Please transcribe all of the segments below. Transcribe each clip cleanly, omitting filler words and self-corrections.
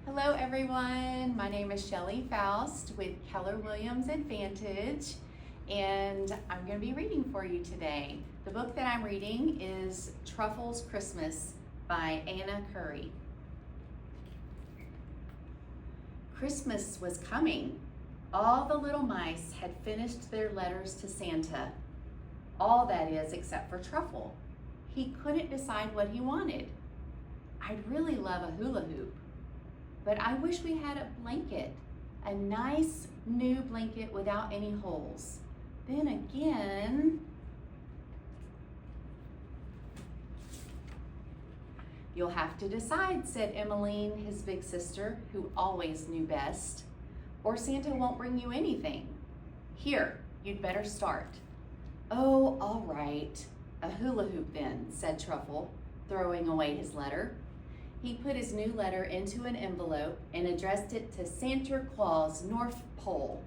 Hello everyone, my name is Shelly Faust with Keller Williams Advantage, and I'm going to be reading for you today. The book that I'm reading is Truffle's Christmas by Anna Currey. Christmas was coming. All the little mice had finished their letters to Santa. All that is except for Truffle. He couldn't decide what he wanted. I'd really love a hula hoop. But I wish we had a blanket, a nice new blanket without any holes. Then again, you'll have to decide, said Emmeline, his big sister, who always knew best, or Santa won't bring you anything. Here, you'd better start. Oh, all right, a hula hoop then, said Truffle, throwing away his letter. He put his new letter into an envelope and addressed it to Santa Claus, North Pole.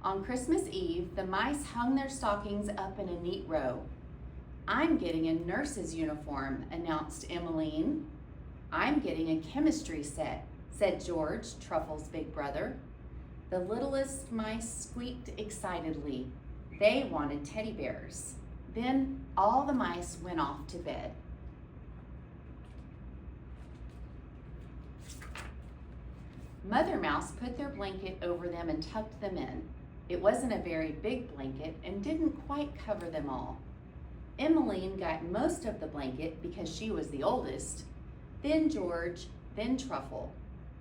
On Christmas Eve, the mice hung their stockings up in a neat row. I'm getting a nurse's uniform, announced Emmeline. I'm getting a chemistry set, said George, Truffle's big brother. The littlest mice squeaked excitedly. They wanted teddy bears. Then all the mice went off to bed. Mother Mouse put their blanket over them and tucked them in. It wasn't a very big blanket and didn't quite cover them all. Emmeline got most of the blanket because she was the oldest, then George, then Truffle.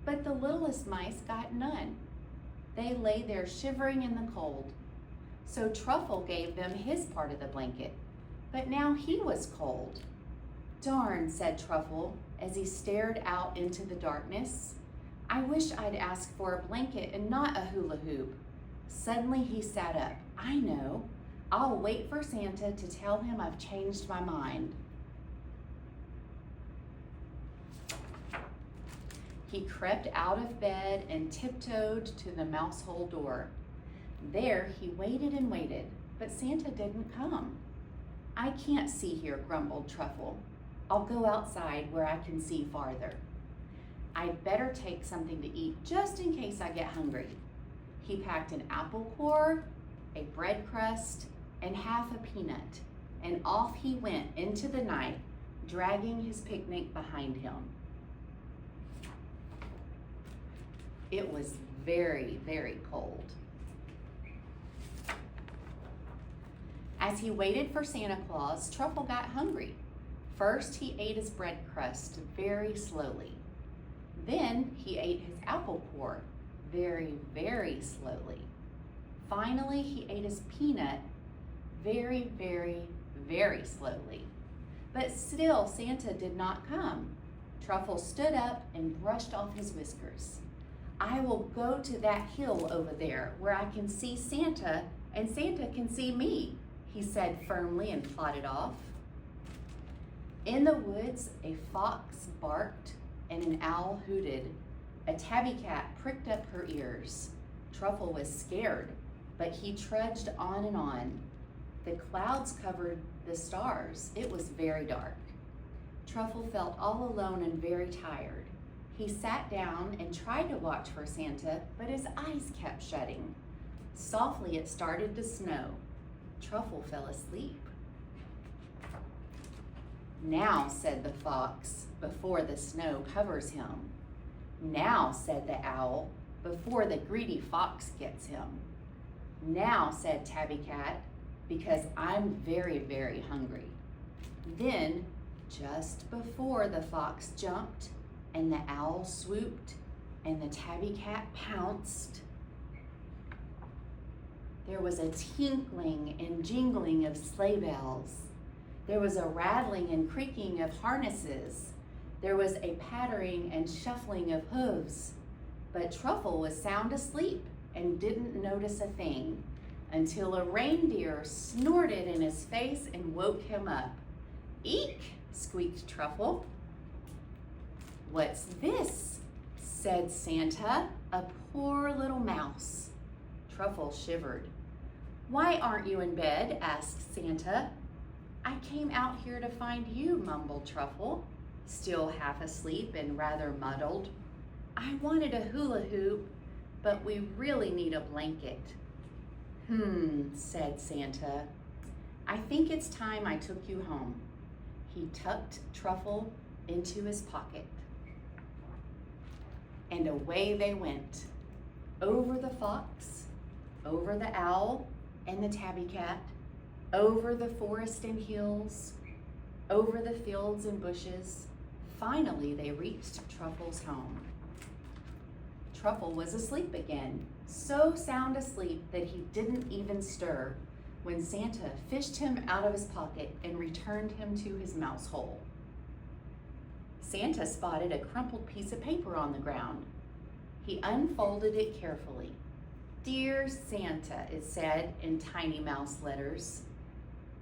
But the littlest mice got none. They lay there shivering in the cold. So Truffle gave them his part of the blanket, but now he was cold. Darn, said Truffle as he stared out into the darkness. I wish I'd asked for a blanket and not a hula hoop. Suddenly he sat up. I know. I'll wait for Santa to tell him I've changed my mind. He crept out of bed and tiptoed to the mouse hole door. There he waited and waited, but Santa didn't come. I can't see here, grumbled Truffle. I'll go outside where I can see farther. I'd better take something to eat just in case I get hungry. He packed an apple core, a bread crust, and half a peanut, and off he went into the night, dragging his picnic behind him. It was very, very cold. As he waited for Santa Claus, Truffle got hungry. First, he ate his bread crust very slowly. Then he ate his apple core very, very slowly. Finally, he ate his peanut very, very, very slowly. But still, Santa did not come. Truffle stood up and brushed off his whiskers. I will go to that hill over there where I can see Santa and Santa can see me, he said firmly and plodded off. In the woods, a fox barked and an owl hooted. A tabby cat pricked up her ears. Truffle was scared, but he trudged on and on. The clouds covered the stars. It was very dark. Truffle felt all alone and very tired. He sat down and tried to watch for Santa, but his eyes kept shutting. Softly it started to snow. Truffle fell asleep. Now, said the fox, before the snow covers him. Now, said the owl, before the greedy fox gets him. Now, said Tabby Cat, because I'm very, very hungry. Then, just before the fox jumped and the owl swooped and the Tabby Cat pounced, there was a tinkling and jingling of sleigh bells. There was a rattling and creaking of harnesses. There was a pattering and shuffling of hooves. But Truffle was sound asleep and didn't notice a thing until a reindeer snorted in his face and woke him up. Eek, squeaked Truffle. What's this? Said Santa, a poor little mouse. Truffle shivered. Why aren't you in bed? Asked Santa. I came out here to find you, mumbled Truffle, still half asleep and rather muddled. I wanted a hula hoop, but we really need a blanket. Said Santa. I think it's time I took you home. He tucked Truffle into his pocket. And away they went, over the fox, over the owl and the tabby cat, over the forest and hills, over the fields and bushes. Finally, they reached Truffle's home. Truffle was asleep again, so sound asleep that he didn't even stir when Santa fished him out of his pocket and returned him to his mouse hole. Santa spotted a crumpled piece of paper on the ground. He unfolded it carefully. Dear Santa, it said in tiny mouse letters.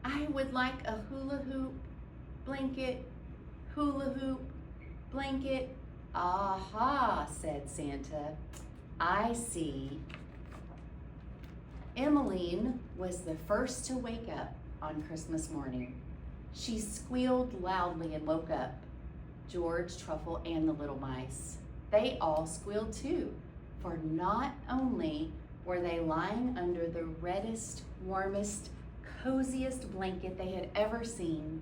I would like a hula hoop, blanket, hula hoop, blanket. Aha, said Santa. I see. Emmeline was the first to wake up on Christmas morning. She squealed loudly and woke up George, Truffle, and the little mice. They all squealed too, for not only were they lying under the reddest, warmest, coziest blanket they had ever seen,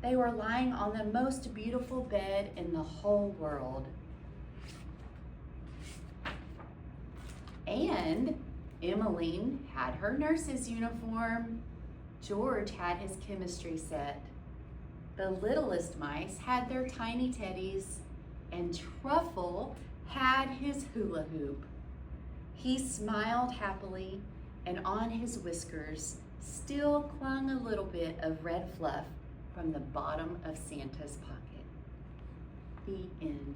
they were lying on the most beautiful bed in the whole world. And Emmeline had her nurse's uniform. George had his chemistry set. The littlest mice had their tiny teddies, and Truffle had his hula hoop. He smiled happily, and on his whiskers still clung a little bit of red fluff from the bottom of Santa's pocket. The end.